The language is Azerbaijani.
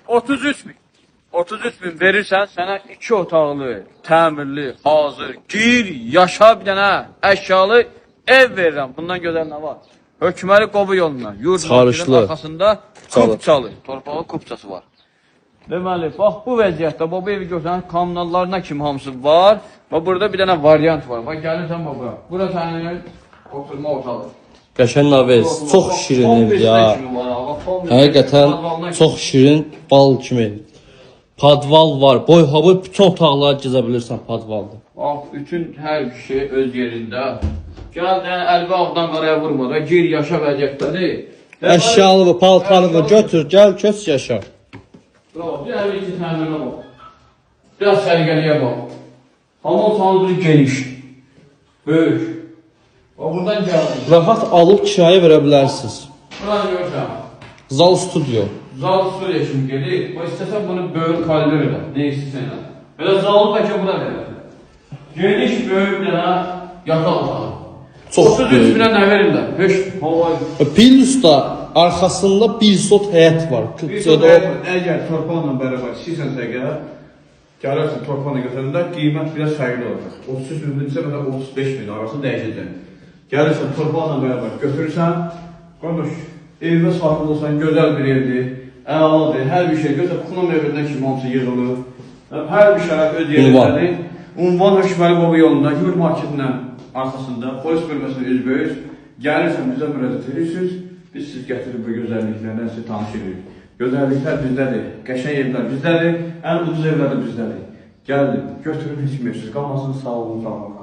33 bin. 33 bin verirsən, sənə 2 otaqlı, təmirli, hazır, gir, yaşa bir dənə əşyalı ev verirəm. Bundan gözəl nə var? Hökməli qobu yoluna, yurdun arxasında kupçalı, torpağı kupçası var. Deməli, bax bu vəziyyətdə, bu evi görsən, kommunallarına kimi hamısı var. Və burada bir dənə variant var. Bax, gəlirsən baba, bura sənin oturma otağı. Qəşən Navez, çox şirin evdir ya. Həqiqətən çox şirin, bal kimi evdir. Padval var, boy-hava bütün otaqlara gəzə bilirsən padvalda. Bax, bütün hər bir şey öz yerində. Gəl, əlbi ağdan qaraya vurma da, gir, yaşa vəziyyətdədir. Əşyalı, paltarını götür, gəl, köç yaşa. Bir əvvəl iki təminə bax. Biraz sərgəliyə bax. Hamam tanıdır geniş, böyük. Buradan gəldim. Rahat alıb kirayə verə bilərsiniz. Buradan görürsən. Zal studio. Zal studio kimi gedir. O istəsən bunu böyük kaliber elə. Ne istəsən elə. Belə zalı bəlkə buna verir. Geniş, böyük dənə yataq otağı. 33 binə nə verirlər? Heç havayı. Pilusda arxasında bir sot həyət var. Bir sot həyət var. Əgər torpaqla bərabər istəyirsənsə əgər, gəlirsən torpaqla götürəndə qiymət biraz fərqli olacaq. 33 bin isə məsələn 35 bin arası dəyişəcək. Gəlirsən torpaqla bərabər götürürsən, qardaş, evdə sahib olsan gözəl bir evdir, əladır, hər bir şey gözəl, Xunum evindən kimi hamısı yığılır. Hər bir şərəf öz yerindədir. Ünvan Hökməli Qobu yolunda, yur marketindən arxasında, polis bölməsində üzbəyüz, gəlirsən bizə müraciət edirsiniz, biz siz gətirib bu gözəlliklərdən sizi tanış edirik. Gözəlliklər bizdədir, qəşəng evlər bizdədir, ən ucuz evlər də bizdədir. Gəldim, götürün heç mevsiz, qalmasın, sağ olun, sağ olun.